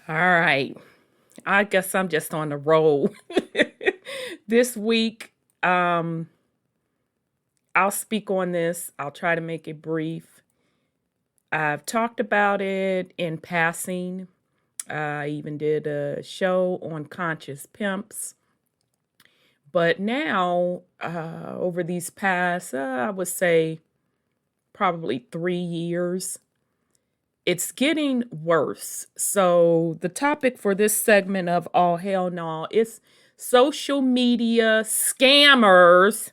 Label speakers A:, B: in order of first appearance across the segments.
A: All right. I guess I'm just on the roll. This week, I'll speak on this. I'll try to make it brief. I've talked about it in passing. I even did a show on conscious pimps. But now, over these past, I would say probably 3 years, it's getting worse. So the topic for this segment of All Hell No is social media scammers.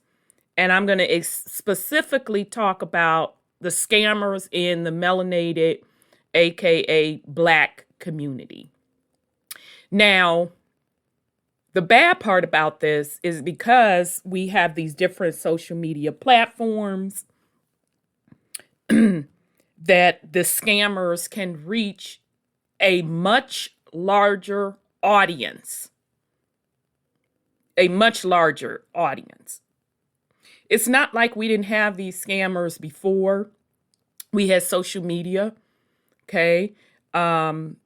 A: And I'm going to specifically talk about the scammers in the melanated, AKA Black community. Now, the bad part about this is because we have these different social media platforms that the scammers can reach a much larger audience. A much larger audience. It's not like we didn't have these scammers before. We had social media, okay?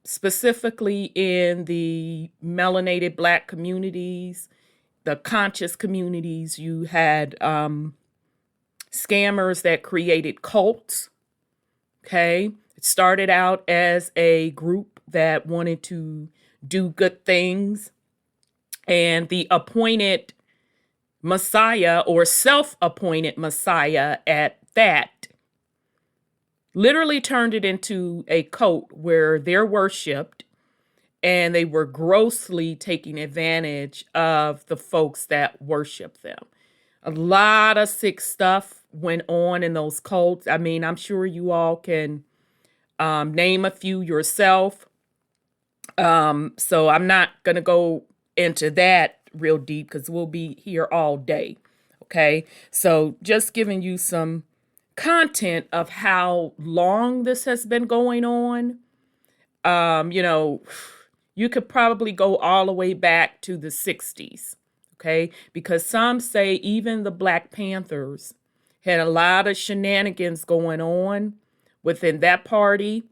A: Specifically in the melanated Black communities, the conscious communities, you had scammers that created cults, okay? It started out as a group that wanted to do good things, and the appointed Messiah, or self-appointed Messiah at that, literally turned it into a cult where they're worshipped and they were grossly taking advantage of the folks that worship them. A lot of sick stuff went on in those cults. I mean, I'm sure you all can name a few yourself. So I'm not going to go into that real deep because we'll be here all day. Okay. So just giving you some content of how long this has been going on. You could probably go all the way back to the 60s. Okay. Because some say even the Black Panthers had a lot of shenanigans going on within that party.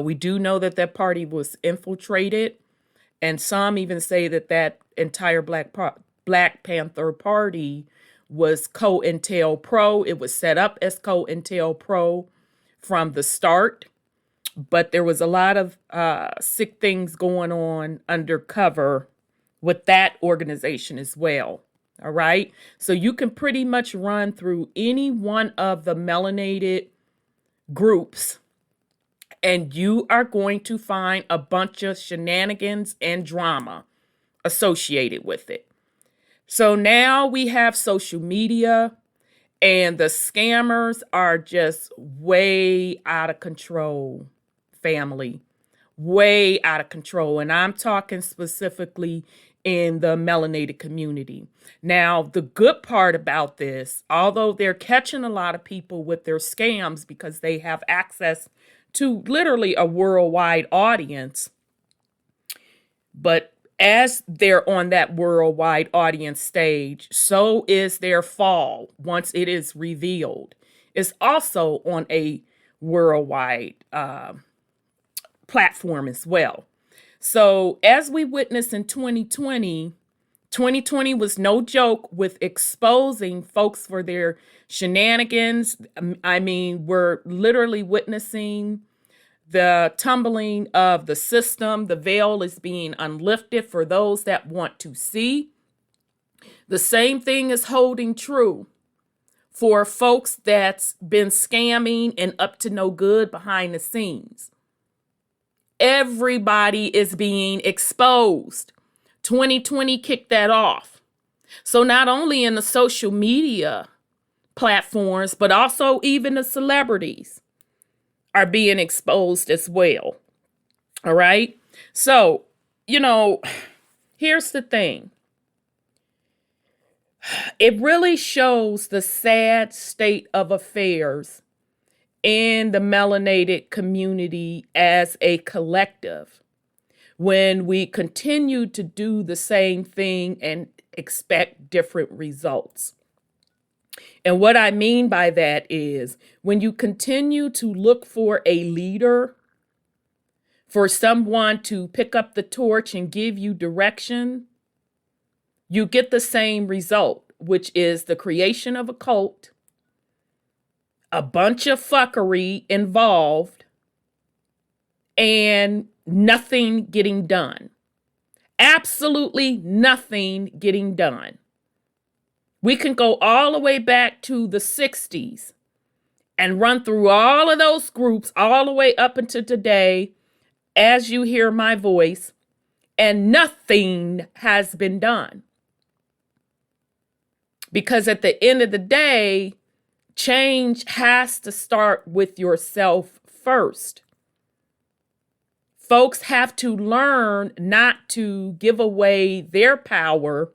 A: We do know that that party was infiltrated. And some even say that that entire Black Panther Party was COINTELPRO. It was set up as COINTELPRO from the start. But there was a lot of sick things going on undercover with that organization as well. All right. So you can pretty much run through any one of the melanated groups, and you are going to find a bunch of shenanigans and drama associated with it. So now we have social media, and the scammers are just way out of control, family. Way out of control. And I'm talking specifically in the melanated community. Now, the good part about this, although they're catching a lot of people with their scams because they have access to literally a worldwide audience. But as they're on that worldwide audience stage, so is their fall once it is revealed. It's also on a worldwide platform as well. So as we witnessed in 2020, 2020 was no joke with exposing folks for their shenanigans. I mean, we're literally witnessing the tumbling of the system. The veil is being unlifted for those that want to see. The same thing is holding true for folks that's been scamming and up to no good behind the scenes. Everybody is being exposed. 2020 kicked that off. So not only in the social media platforms, but also even the celebrities are being exposed as well. All right. So, here's the thing. It really shows the sad state of affairs in the melanated community as a collective when we continue to do the same thing and expect different results. And what I mean by that is when you continue to look for a leader for someone to pick up the torch and give you direction, you get the same result, which is the creation of a cult, a bunch of fuckery involved, and nothing getting done. Absolutely nothing getting done. We can go all the way back to the 60s and run through all of those groups all the way up until today as you hear my voice, and nothing has been done. Because at the end of the day, change has to start with yourself first. Folks have to learn not to give away their power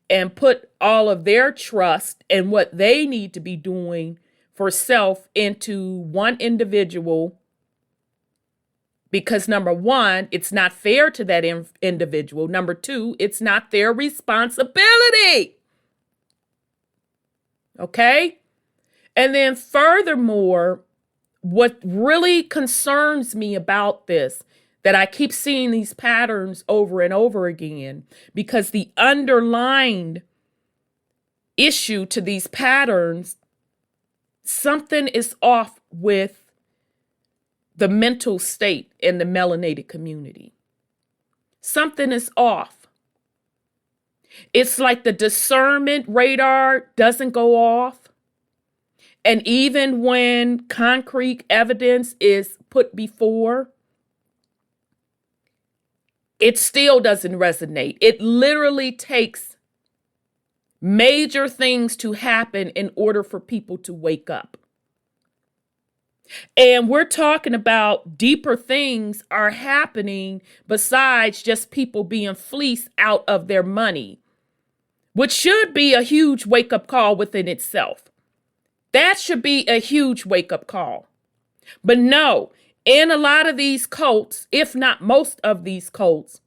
A: and put all of their trust and what they need to be doing for self into one individual. Because number one, it's not fair to that individual. Number two, it's not their responsibility. Okay? And then furthermore, what really concerns me about this, that I keep seeing these patterns over and over again, because the underlying issue to these patterns, something is off with the mental state in the melanated community. Something is off. It's like the discernment radar doesn't go off. And even when concrete evidence is put before, it still doesn't resonate. It literally takes major things to happen in order for people to wake up. And we're talking about deeper things are happening besides just people being fleeced out of their money, which should be a huge wake-up call within itself. That should be a huge wake-up call. But no, in a lot of these cults, if not most of these cults,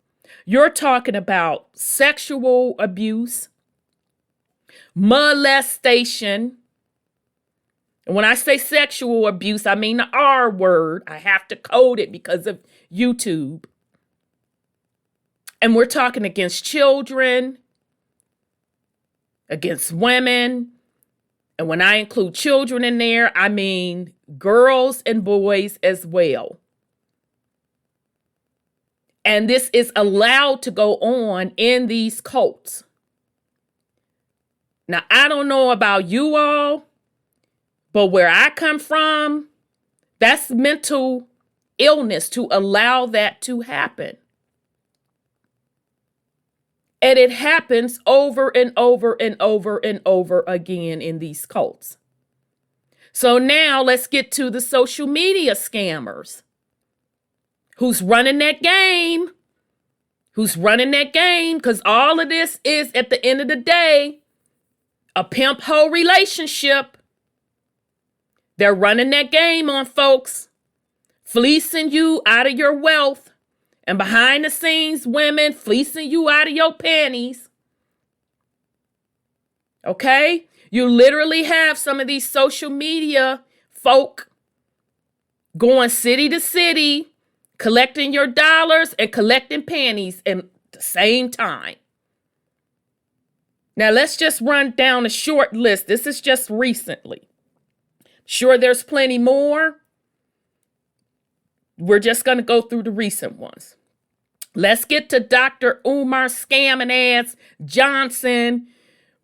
A: you're talking about sexual abuse, molestation. And when I say sexual abuse, I mean the R word. I have to code it because of YouTube. And we're talking against children, against women. And when I include children in there, I mean girls and boys as well. And this is allowed to go on in these cults. Now, I don't know about you all, but where I come from, that's mental illness to allow that to happen. And it happens over and over and over and over again in these cults. So now let's get to the social media scammers. Who's running that game? Who's running that game? Because all of this is, at the end of the day, a pimp-hoe relationship. They're running that game on folks, fleecing you out of your wealth, and behind the scenes, women fleecing you out of your panties. Okay? You literally have some of these social media folk going city to city, collecting your dollars and collecting panties at the same time. Now, let's just run down a short list. This is just recently. Sure, there's plenty more. We're just going to go through the recent ones. Let's get to Dr. Umar Scamming Ass Johnson,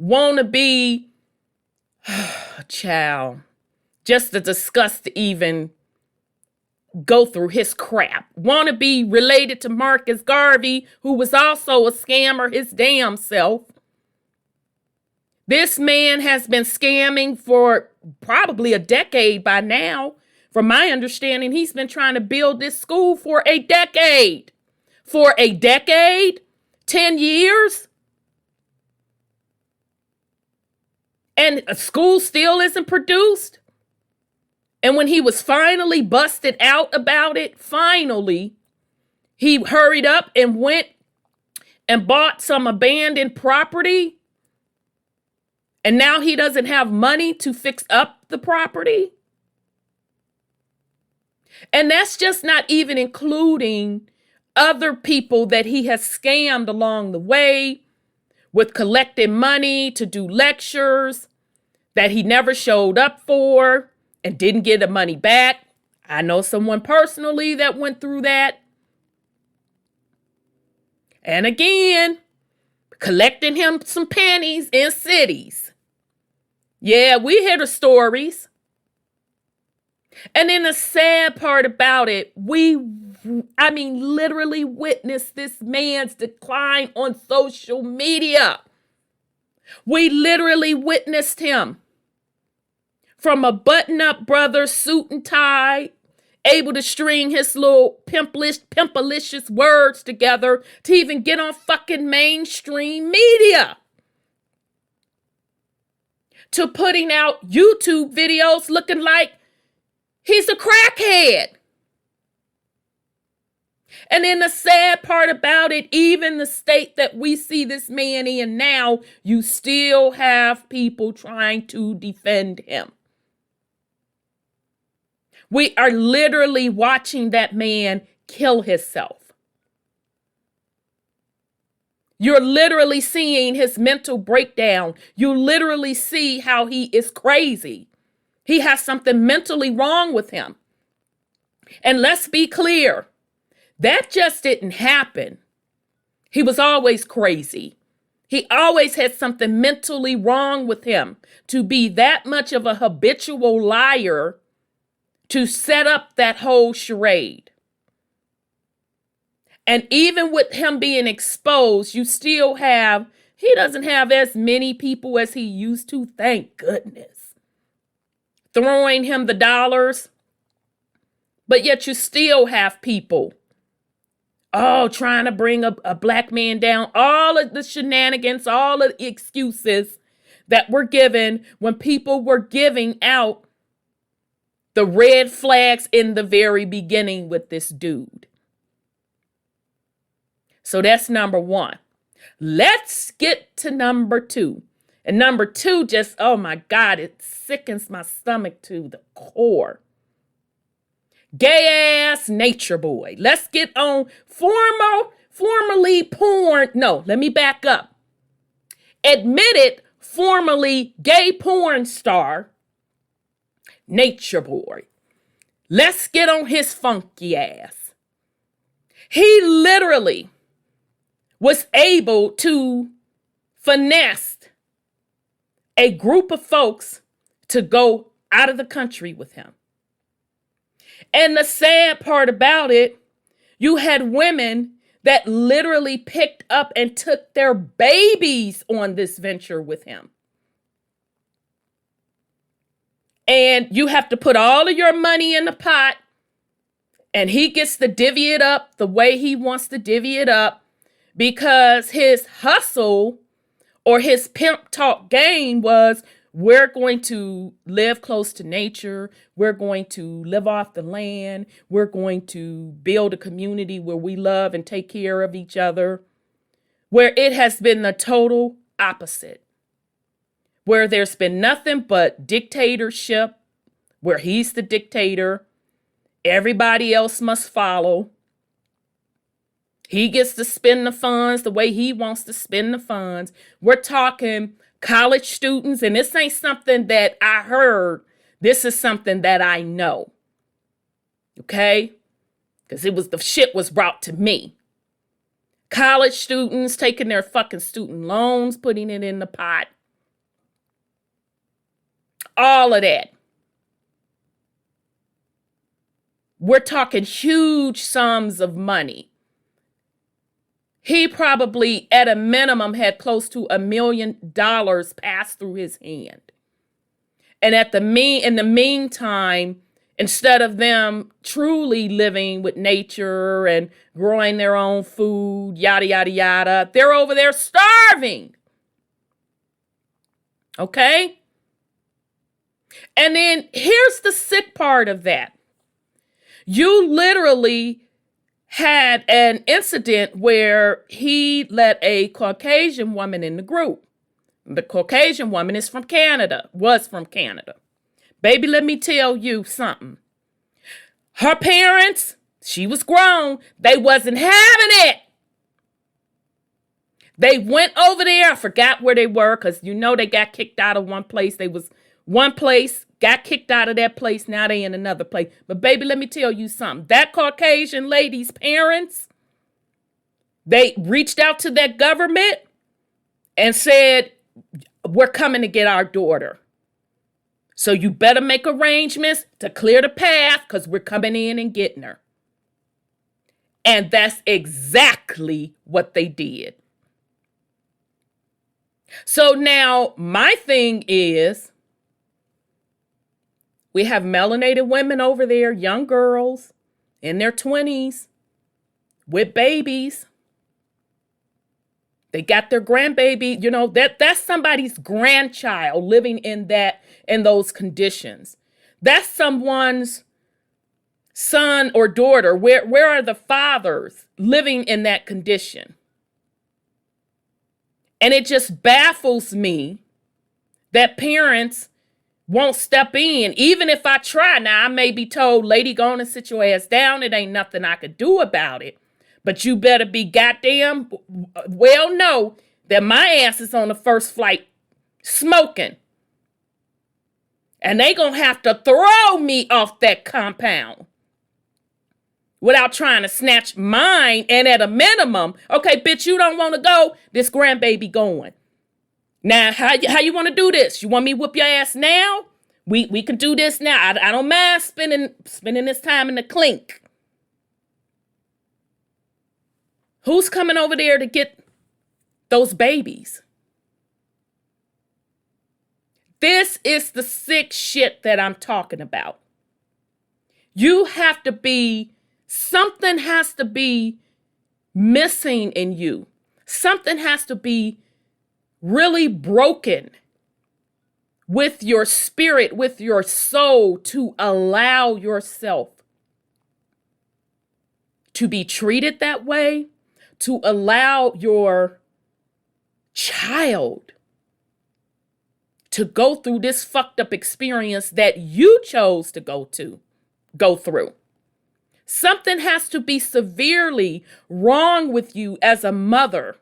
A: wannabe, child, just to discuss to even go through his crap. Wannabe related to Marcus Garvey, who was also a scammer his damn self. This man has been scamming for probably a decade by now. From my understanding, he's been trying to build this school for a decade. For a decade? 10 years? And a school still isn't produced? And when he was finally busted out about it, finally, he hurried up and went and bought some abandoned property. And now he doesn't have money to fix up the property. And that's just not even including other people that he has scammed along the way with collecting money to do lectures that he never showed up for and didn't get the money back. I know someone personally that went through that. And again, collecting him some pennies in cities. Yeah, we hear the stories. And then the sad part about it, literally witnessed this man's decline on social media. We literally witnessed him from a button-up brother, suit and tie, able to string his little pimpalicious words together to even get on fucking mainstream media, to putting out YouTube videos looking like he's a crackhead. And then the sad part about it, even the state that we see this man in now, you still have people trying to defend him. We are literally watching that man kill himself. You're literally seeing his mental breakdown. You literally see how he is crazy. He has something mentally wrong with him. And let's be clear, that just didn't happen. He was always crazy. He always had something mentally wrong with him to be that much of a habitual liar to set up that whole charade. And even with him being exposed, you still have, he doesn't have as many people as he used to, thank goodness, throwing him the dollars. But yet you still have people, trying to bring a black man down. All of the shenanigans, all of the excuses that were given when people were giving out the red flags in the very beginning with this dude. So that's number one. Let's get to number two. And number two just, oh my God, it sickens my stomach to the core. Gay ass nature boy. Let's get on formerly porn. No, let me back up. Admitted formerly gay porn star, nature boy. Let's get on his funky ass. He literally was able to finesse a group of folks to go out of the country with him. And the sad part about it, you had women that literally picked up and took their babies on this venture with him. And you have to put all of your money in the pot, and he gets to divvy it up the way he wants to divvy it up, because his hustle or his pimp talk game was, we're going to live close to nature. We're going to live off the land. We're going to build a community where we love and take care of each other. Where it has been the total opposite. Where there's been nothing but dictatorship, where he's the dictator. Everybody else must follow. He gets to spend the funds the way he wants to spend the funds. We're talking college students, and this ain't something that I heard. This is something that I know. Okay? Because the shit was brought to me. College students taking their fucking student loans, putting it in the pot. All of that. We're talking huge sums of money. He probably, at a minimum, had close to $1 million pass through his hand. And in the meantime, instead of them truly living with nature and growing their own food, yada, yada, yada, they're over there starving. Okay? And then here's the sick part of that. You literally had an incident where he let a Caucasian woman in the group. The Caucasian woman was from Canada. Baby, let me tell you something. Her parents, she was grown, they wasn't having it. They went over there. I forgot where they were because they got kicked out of one place. They was one place, got kicked out of that place. Now they in another place. But baby, let me tell you something. That Caucasian lady's parents, they reached out to that government and said, we're coming to get our daughter. So you better make arrangements to clear the path because we're coming in and getting her. And that's exactly what they did. So now my thing is, we have melanated women over there, young girls in their 20s with babies. They got their grandbaby, that's somebody's grandchild living in those conditions. That's someone's son or daughter. Where are the fathers living in that condition? And it just baffles me that parents won't step in. Even if I try. Now, I may be told, lady, go on and sit your ass down. It ain't nothing I could do about it. But you better be goddamn well know that my ass is on the first flight smoking. And they gonna have to throw me off that compound without trying to snatch mine. And at a minimum, okay, bitch, you don't want to go, this grandbaby going. Now, how you want to do this? You want me to whoop your ass now? We can do this now. I don't mind spending this time in the clink. Who's coming over there to get those babies? This is the sick shit that I'm talking about. Something has to be missing in you. Something has to be really broken with your spirit, with your soul, to allow yourself to be treated that way, to allow your child to go through this fucked up experience that you chose to go through. Something has to be severely wrong with you as a mother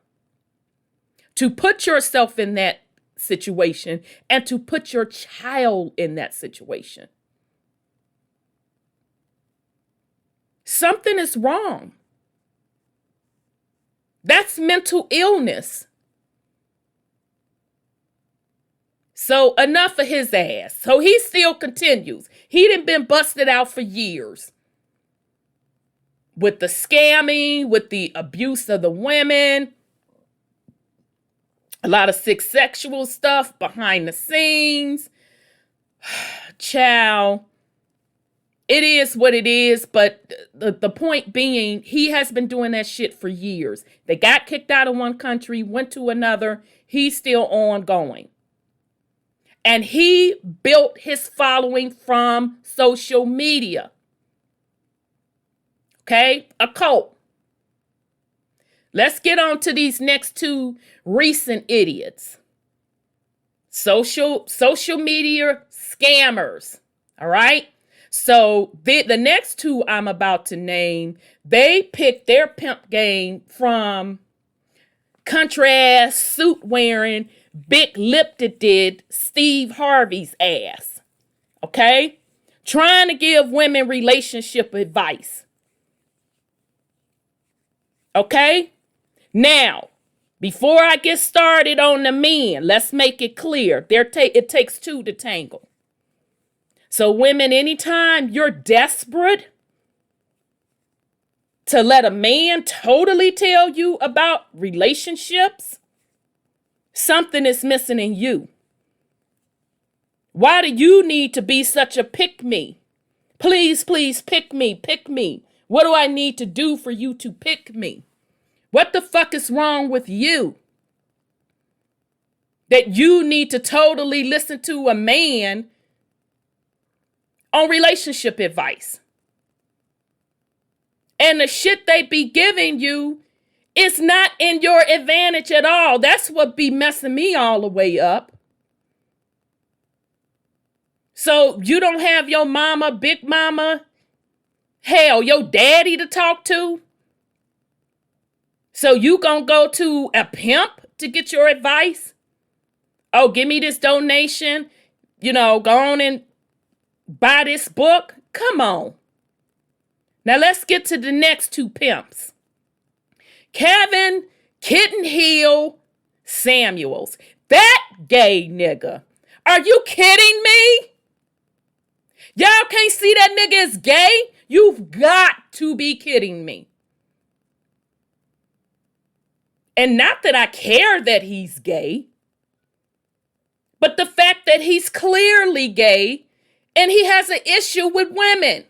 A: to put yourself in that situation and to put your child in that situation. Something is wrong. That's mental illness. So enough of his ass. So he still continues. He done been busted out for years. With the scamming, with the abuse of the women. A lot of sick sexual stuff behind the scenes. Child. It is what it is, but the point being, he has been doing that shit for years. They got kicked out of one country, went to another. He's still ongoing. And he built his following from social media. Okay? A cult. Let's get on to these next two recent idiots. Social media scammers. All right? So the next two I'm about to name, they picked their pimp game from country ass suit wearing, big lip-did Steve Harvey's ass. Okay? Trying to give women relationship advice. Okay? Now, before I get started on the men, let's make it clear. It takes two to tangle. So women, anytime you're desperate to let a man totally tell you about relationships, something is missing in you. Why do you need to be such a pick me? Please, please pick me, pick me. What do I need to do for you to pick me? What the fuck is wrong with you? That you need to totally listen to a man on relationship advice. And the shit they be giving you is not in your advantage at all. That's what be messing me all the way up. So you don't have your mama, big mama, Hell, your daddy to talk to? So you gonna go to a pimp to get your advice? Oh, give me this donation. Go on and buy this book. Come on. Now let's get to the next two pimps. Kevin Kitten Hill Samuels. That gay nigga. Are you kidding me? Y'all can't see that nigga is gay? You've got to be kidding me. And not that I care that he's gay, but the fact that he's clearly gay and he has an issue with women.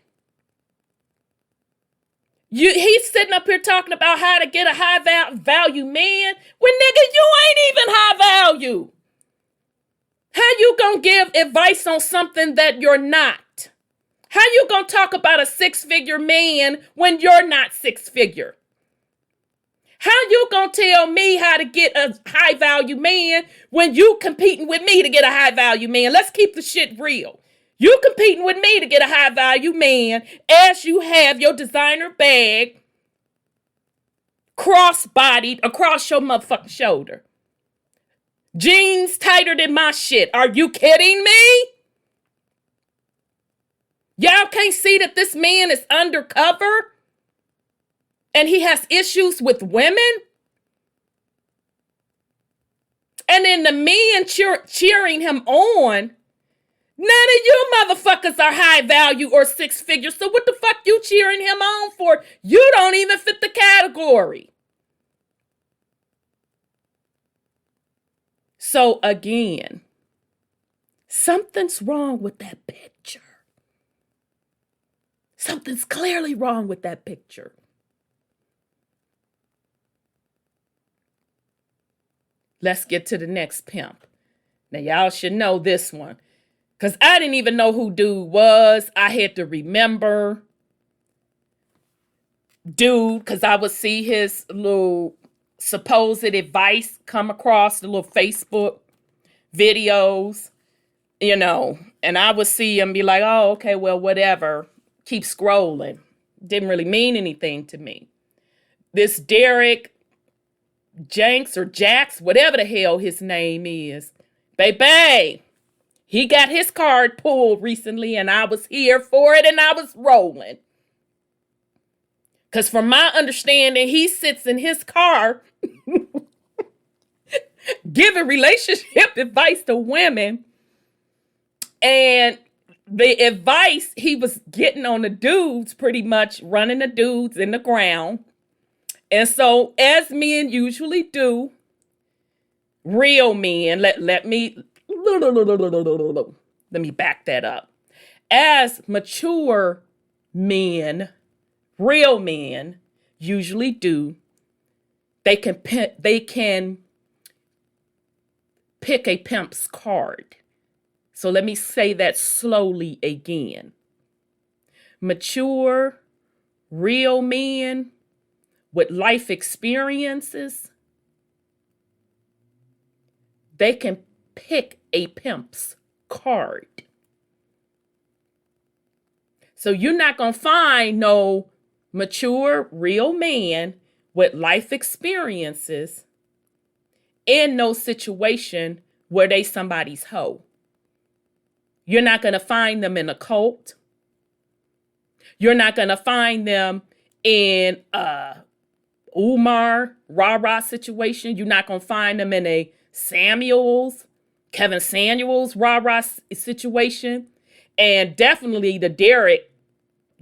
A: He's sitting up here talking about how to get a high value man. When nigga, you ain't even high value. How you gonna give advice on something that you're not? How you gonna talk about a 6-figure man when you're not 6-figure? How you gonna tell me how to get a high value man when you competing with me to get a high value man? Let's keep the shit real. You competing with me to get a high value man as you have your designer bag cross-bodied across your motherfucking shoulder. Jeans tighter than my shit. Are you kidding me? Y'all can't see that this man is undercover and he has issues with women? And then the men cheering him on. None of you motherfuckers are high value or 6-figure. So what the fuck you cheering him on for? You don't even fit the category. So again, something's wrong with that picture. Something's clearly wrong with that picture. Let's get to the next pimp. Now, y'all should know this one, because I didn't even know who dude was. I had to remember dude, because I would see his little supposed advice come across the little Facebook videos, and I would see him be like, oh, okay, well, whatever. Keep scrolling. Didn't really mean anything to me. This Derrick Jenkins or Jax, whatever the hell his name is, baby, he got his card pulled recently and I was here for it and I was rolling. Because from my understanding, he sits in his car giving relationship advice to women. And the advice he was getting on the dudes, pretty much running the dudes in the ground. And so, as men usually do, real men, let me back that up. As mature men, real men usually do, they can pick a pimp's card. So let me say that slowly again. Mature, real men with life experiences, they can pick a pimp's card. So you're not going to find no mature, real man with life experiences in no situation where they somebody's hoe. You're not going to find them in a cult. You're not going to find them in a Umar, rah-rah situation. You're not going to find them in a Kevin Samuels, rah-rah situation. And definitely the Derrick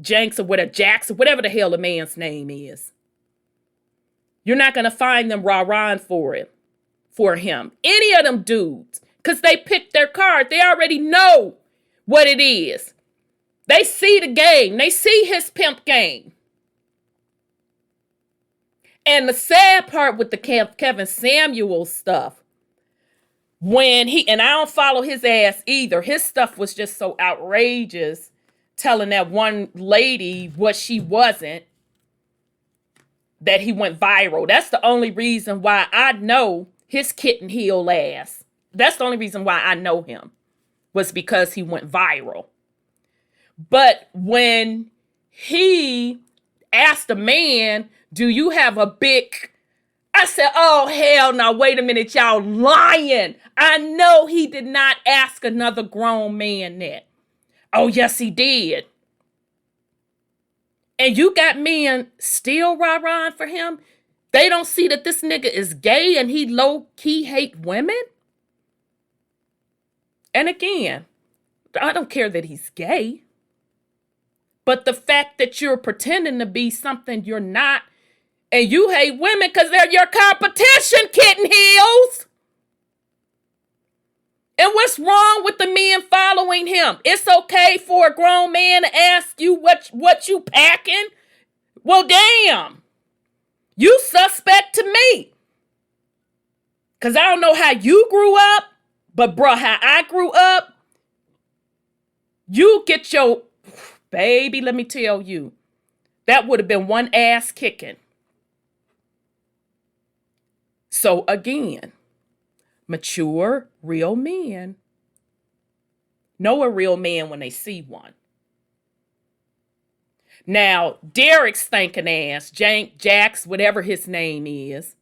A: Jenkins or Jackson, whatever the hell the man's name is. You're not going to find them rah-rahing for him. Any of them dudes. Because they picked their card. They already know what it is. They see the game. They see his pimp game. And the sad part with the Kevin Samuels stuff, and I don't follow his ass either. His stuff was just so outrageous, telling that one lady what she wasn't, that he went viral. That's the only reason why I know his kitten heel ass. That's the only reason why I know him, was because he went viral. But when he asked a man, do you have a big... I said, oh, hell no, wait a minute, y'all lying. I know he did not ask another grown man that. Oh, yes, he did. And you got men still rah-rahing for him? They don't see that this nigga is gay and he low-key hate women? And again, I don't care that he's gay. But the fact that you're pretending to be something you're not, and you hate women because they're your competition, kitten heels. And what's wrong with the men following him? It's okay for a grown man to ask you what you packing? Well, damn. You suspect to me. Because I don't know how you grew up, but bruh, how I grew up, you get your... Baby, let me tell you, that would have been one ass kicking. So again, mature, real men know a real man when they see one. Now, Derrick's thinking ass, Jax, whatever his name is,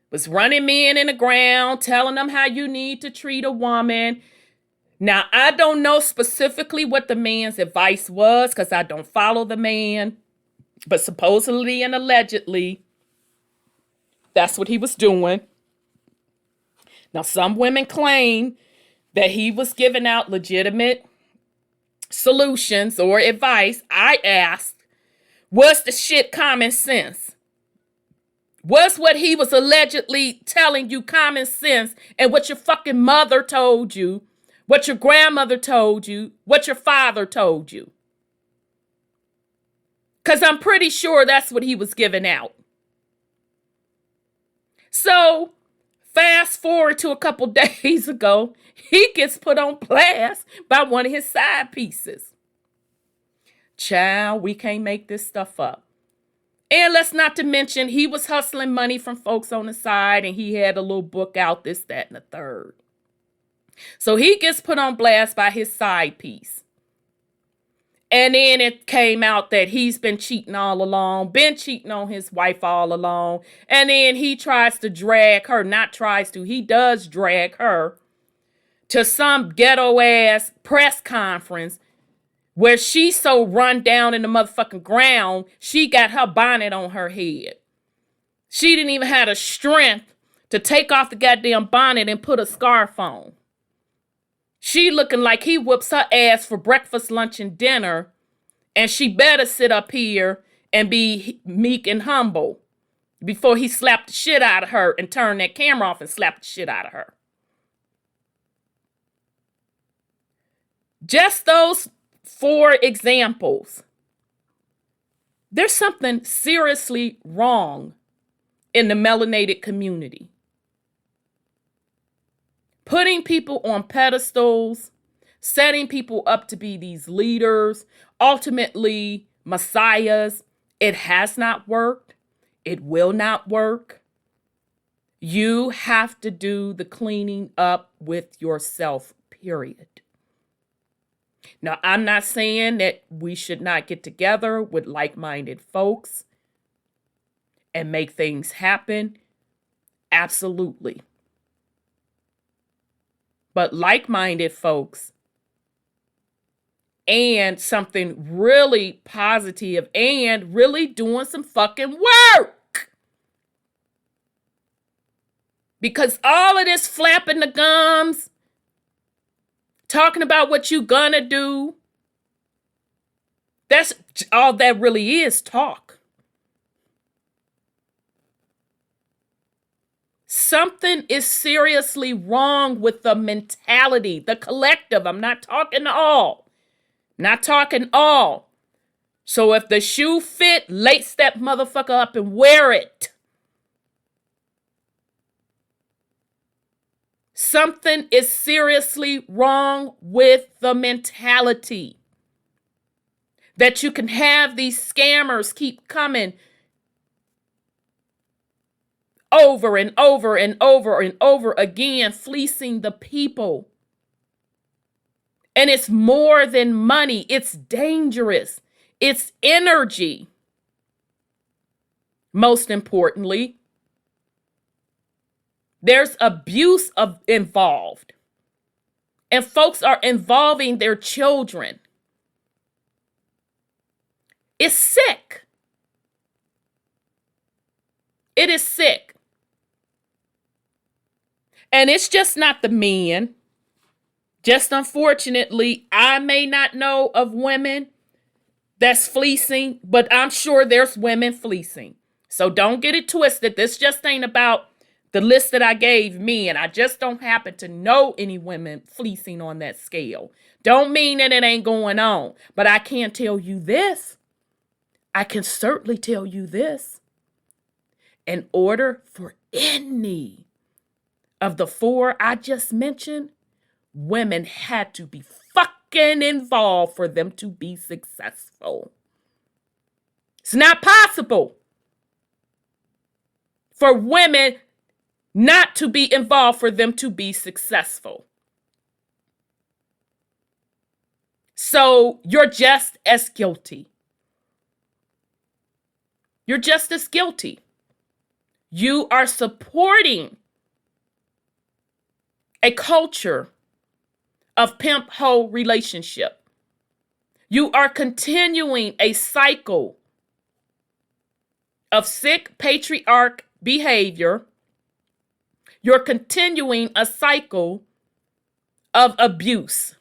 A: was running men in the ground, telling them how you need to treat a woman. Now, I don't know specifically what the man's advice was because I don't follow the man, but supposedly and allegedly, that's what he was doing. Now, some women claim that he was giving out legitimate solutions or advice. I asked, was the shit common sense? Was what he was allegedly telling you common sense and what your fucking mother told you, what your grandmother told you, what your father told you? Because I'm pretty sure that's what he was giving out. So, fast forward to a couple days ago, he gets put on blast by one of his side pieces. Child, we can't make this stuff up. And let's not to mention, he was hustling money from folks on the side, and he had a little book out, this, that, and the third. So he gets put on blast by his side piece. And then it came out that he's been cheating all along, been cheating on his wife all along. And then he tries to drag her, he does drag her to some ghetto ass press conference where she's so run down in the motherfucking ground, she got her bonnet on her head. She didn't even have the strength to take off the goddamn bonnet and put a scarf on. She looking like he whoops her ass for breakfast, lunch, and dinner, and she better sit up here and be meek and humble before he slapped the shit out of her and turned that camera off and slapped the shit out of her. Just those 4 examples. There's something seriously wrong in the melanated community. Putting people on pedestals, setting people up to be these leaders, ultimately messiahs. It has not worked. It will not work. You have to do the cleaning up with yourself, period. Now, I'm not saying that we should not get together with like-minded folks and make things happen. Absolutely. But like-minded folks and something really positive and really doing some fucking work. Because all of this flapping the gums, talking about what you gonna do, that's all that really is, talk. Something is seriously wrong with the mentality, the collective. I'm not talking all. Not talking all. So if the shoe fit, lace that motherfucker up and wear it. Something is seriously wrong with the mentality. That you can have these scammers keep coming over and over and over and over again, fleecing the people. And it's more than money. It's dangerous. It's energy. Most importantly, there's abuse involved. And folks are involving their children. It's sick. It is sick. And it's just not the men. Just unfortunately, I may not know of women that's fleecing, but I'm sure there's women fleecing. So don't get it twisted. This just ain't about the list that I gave men. I just don't happen to know any women fleecing on that scale. Don't mean that it ain't going on. But I can tell you this. I can certainly tell you this. In order for any of the four I just mentioned, women had to be fucking involved for them to be successful. It's not possible for women not to be involved for them to be successful. So you're just as guilty. You're just as guilty. You are supporting a culture of pimp hoe relationship. You are continuing a cycle of sick patriarch behavior. You're continuing a cycle of abuse.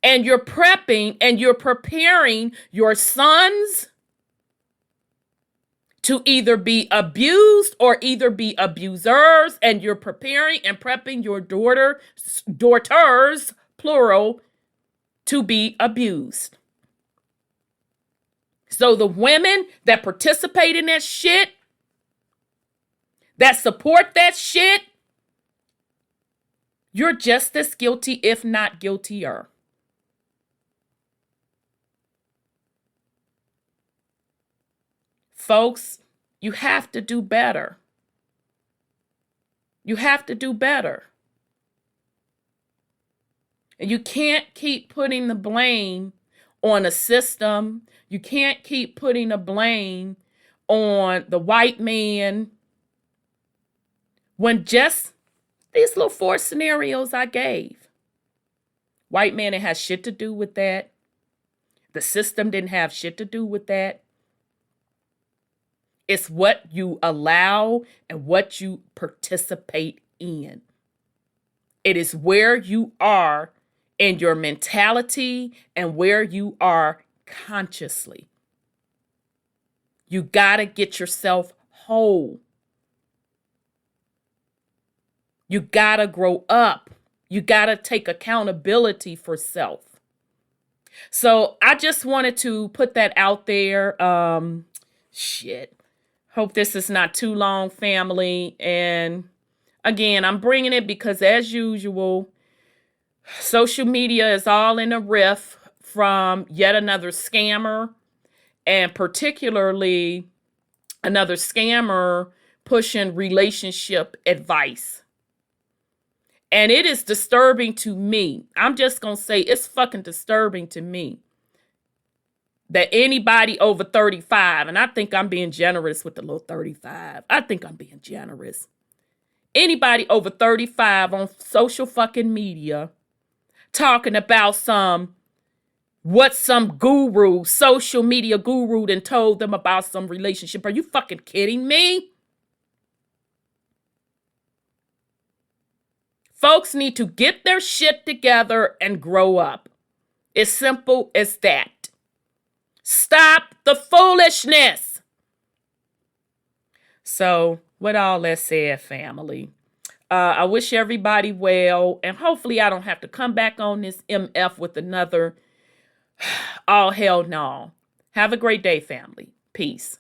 A: And you're prepping and you're preparing your sons to either be abused or either be abusers, and you're preparing and prepping your daughters, plural, to be abused. So the women that participate in that shit, that support that shit, you're just as guilty, if not guiltier. Folks, you have to do better. You have to do better. And you can't keep putting the blame on a system. You can't keep putting the blame on the white man when just these little four scenarios I gave. White man, it has shit to do with that. The system didn't have shit to do with that. It's what you allow and what you participate in. It is where you are in your mentality and where you are consciously. You got to get yourself whole. You got to grow up. You got to take accountability for self. So I just wanted to put that out there. Hope this is not too long, family. And again, I'm bringing it because, as usual, social media is all in a riff from yet another scammer, and particularly another scammer pushing relationship advice. And it is disturbing to me. I'm just going to say it's fucking disturbing to me that anybody over 35, and I think I'm being generous with the little 35. I think I'm being generous. Anybody over 35 on social fucking media talking about some guru, social media guru done told them about some relationship. Are you fucking kidding me? Folks need to get their shit together and grow up. As simple as that. Stop the foolishness. So, with all that said, family, I wish everybody well, and hopefully I don't have to come back on this MF with another all hell no. Have a great day, family. Peace.